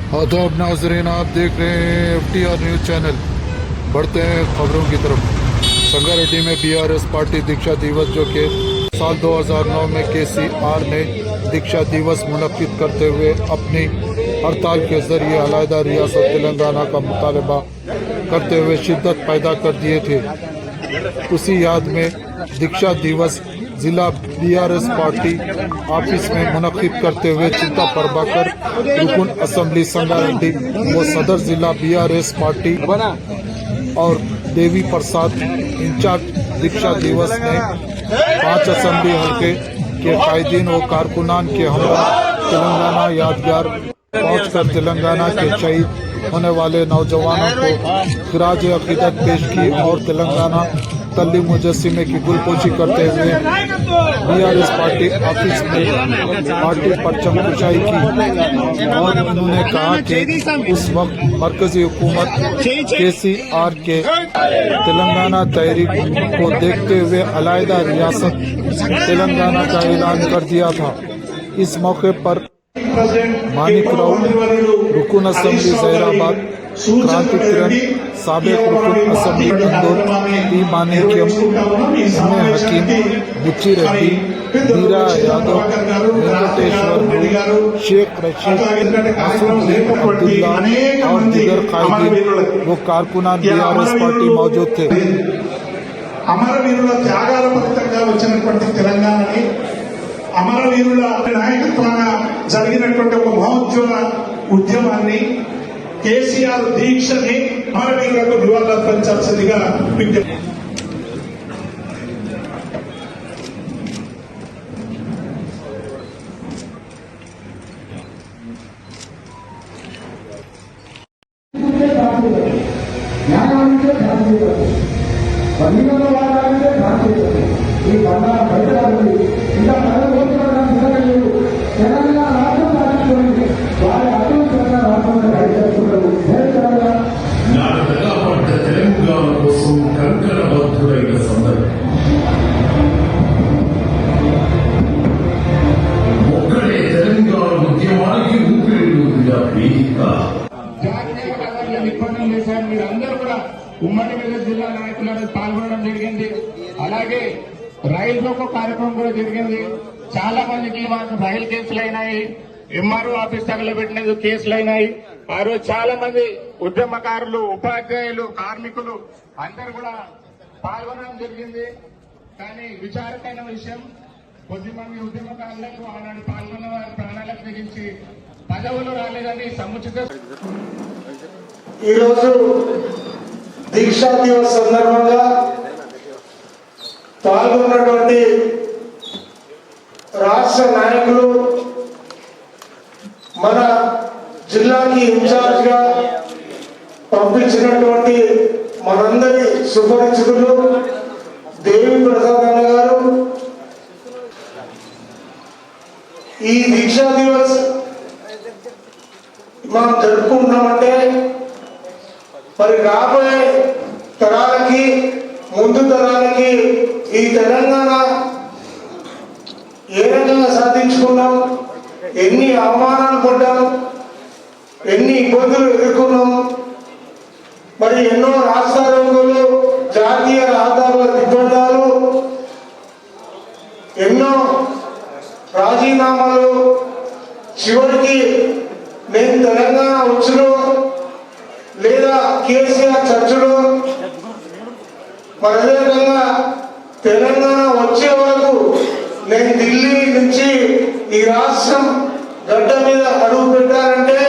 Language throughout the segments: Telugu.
आदाब नाजरीन, आप देख रहे हैं FTR न्यूज़ चैनल। बढ़ते हैं खबरों की तरफ। संगारेड्डी में BRS पार्टी दीक्षा दिवस, जो कि साल 2009 में KCR ने दीक्षा दिवस मुनक्किद करते हुए अपनी हड़ताल के जरिए अलहदा रियासत तेलंगाना का मुतालबा करते हुए शिद्दत पैदा कर दिए थे। उसी याद में दीक्षा दिवस जिला BRS पार्टी ऑफिस में मुनक्किद करते हुए चिंता प्रभाकर, रुकन असम्बली संगारेड्डी व सदर जिला BRS पार्टी और देवी प्रसाद इंचार्ज दीक्षा दिवस ने 5 असम्बली हल्के के कायदीन व कारकुनान के हमरा तेलंगाना यादगार पहुंचकर तेलंगाना के शहीद होने वाले नौजवानों को खिराज अकीदत पेश की और तेलंगाना तल्ली मुजस्सिमे की गुलपोशी करते हुए BRS पार्टी ऑफिस में पार्टी परचम कुशाई की। और उन्होंने कहा कि उस वक्त मरकजी हुकूमत KCR के तेलंगाना तहरीक को देखते हुए अलहदा रियासत तेलंगाना का ऐलान कर दिया था। इस मौके पर मानिक राव, रुकन असम्बली जहराबाद, क्रांति किरण, साबिक रुकन असम्बली इंदौर, पी मानिक्यम, हकीम, बुच्ची रेड्डी, मीरा यादव, वेंकटेश्वर, शेख रशीद, मसूद अब्दुल्ला और दीगर कायदीन व कारकुनान BRS पार्टी मौजूद थे। అమరవీరుల త్యాగాల ఫలితంగా వచ్చినటువంటి తెలంగాణని, అమరవీరుల నాయకత్వాన జరిగినటువంటి ఒక మహోజ్వల ఉద్యమాన్ని, KCR దీక్షని అమరవీరులకు నివాళులర్పించాల్సిందిగా విజ్ఞప్తి. మీరందరూ కూడా ఉమ్మడి మెదక్ జిల్లా నాయకులు పాల్గొనడం జరిగింది. అలాగే రైలు రోకో కార్యక్రమం కూడా జరిగింది. చాలా మందికి రైలు కేసులు అయినాయి, MRO ఆఫీస్ తగలబెట్టినందుకు కేసులు అయినాయి. ఆ రోజు చాలా మంది ఉద్యమకారులు, ఉపాధ్యాయులు, కార్మికులు అందరూ కూడా పాల్గొనడం జరిగింది. కానీ విచారకరమైన విషయం, కొద్దిమంది ఉద్యమకారులకు ఆనాడు పాల్గొన్న వారి ప్రాణాలకు తెగించి పదవులు రాలేదని సముచిత. ఈరోజు దీక్షా దివస్ సందర్భంగా పాల్గొన్నటువంటి రాష్ట్ర నాయకులు, మన జిల్లాకి ఇన్ఛార్జ్ గా పంపించినటువంటి మనందరి సుపరిచితులు దేవి ప్రసాద్ అన్న గారు, ఈ దీక్షా దివస్ మనం జరుపుకుంటున్నామంటే మరి రాబోయే తరాలకి, ముందు తరాలకి ఈ తెలంగాణ ఏ రకంగా సాధించుకున్నాం, ఎన్ని అవమానాలు పడ్డాం, ఎన్ని ఇబ్బందులు ఎదుర్కొన్నాం, మరి ఎన్నో రాష్ట్రాలు, జాతీయ రహదారుల దిగ్బంధాలు, ఎన్నో రాజీనామాలు, చివరికి నేను తెలంగాణ వచ్చును లేదా KCR చర్చలు, మరి అదేవిధంగా తెలంగాణ వచ్చే వరకు నేను ఢిల్లీ నుంచి ఈ రాష్ట్రం గడ్డ మీద అడుగు పెట్టారంటే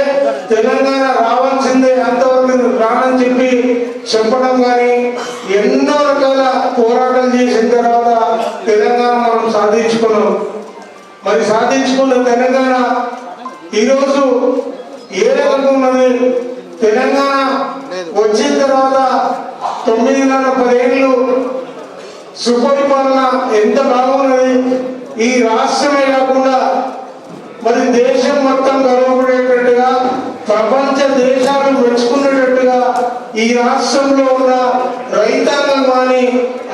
తెలంగాణ రావాల్సిందే, అంతవరకు నేను రానని చెప్పడం కానీ ఎన్నో రకాల పోరాటాలు చేసిన తర్వాత తెలంగాణ మనం సాధించుకున్నాం. మరి సాధించుకున్న తెలంగాణ ఈరోజు ఏ రకంగా ఉన్నది? తెలంగాణ వచ్చిన తర్వాత 9.5 ఏళ్ళు సుపరిపాలన ఎంత బాగున్నది. ఈ రాష్ట్రమే కాకుండా మరి దేశం మొత్తం గర్వపడేటట్టుగా, ప్రపంచ దేశాలు మెచ్చుకునేటట్టుగా ఈ రాష్ట్రంలో ఉన్న రైతాంగం కానీ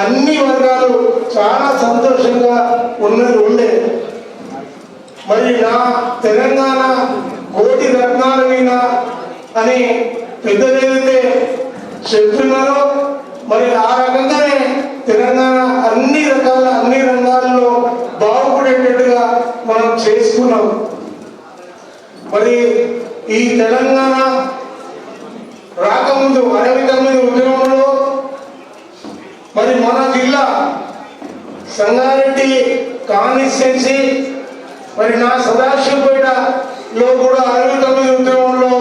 అన్ని వర్గాలు చాలా సంతోషంగా ఉండే. మరి నా తెలంగాణ కోటి రత్నాల మీద అని పెద్దలు ఏదైతే చెప్తున్నారో మరి ఆ రకంగానే తెలంగాణ అన్ని రంగాల్లో బాగుపడేటట్టుగా మనం చేసుకున్నాం. మరి ఈ తెలంగాణ రాకముందు 69 ఉద్యమంలో మరి మన జిల్లా సంగారెడ్డి కాన్స్టిట్యున్సీ మరి నా సదాశివపేటలో కూడా 69 ఉద్యమంలో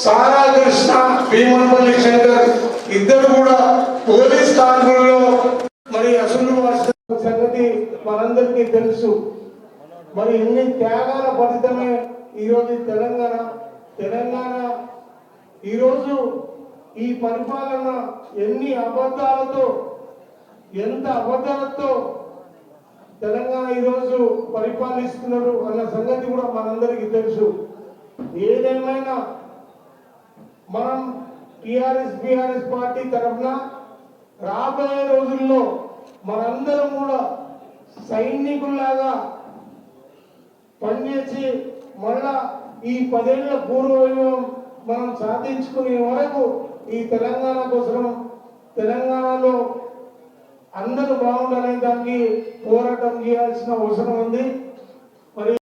సారా కృష్ణ, భీమన్పల్లి శంకర్ ఇద్దరు కూడా పోలీస్ కాన్పుల్లో మరి అసలు సంగతి మనందరికీ తెలుసు. మరి ఎన్ని త్యాగాల ఫలితమే ఈరోజు తెలంగాణ ఈరోజు ఈ పరిపాలన ఎంత అబద్ధాలతో తెలంగాణ ఈరోజు పరిపాలిస్తున్నారు అన్న సంగతి కూడా మనందరికీ తెలుసు. ఏదేమైనా మనం బీఆర్ఎస్ పార్టీ తరఫున రాబోయే రోజుల్లో మనందరం కూడా సైనికుల్లాగా పనిచేసి మళ్ళా ఈ 10 ఏళ్ల పూర్వవైభవం మనం సాధించుకునే వరకు ఈ తెలంగాణ కోసం తెలంగాణలో అందరూ బాగుండాలనే దానికి పోరాటం చేయాల్సిన అవసరం ఉంది.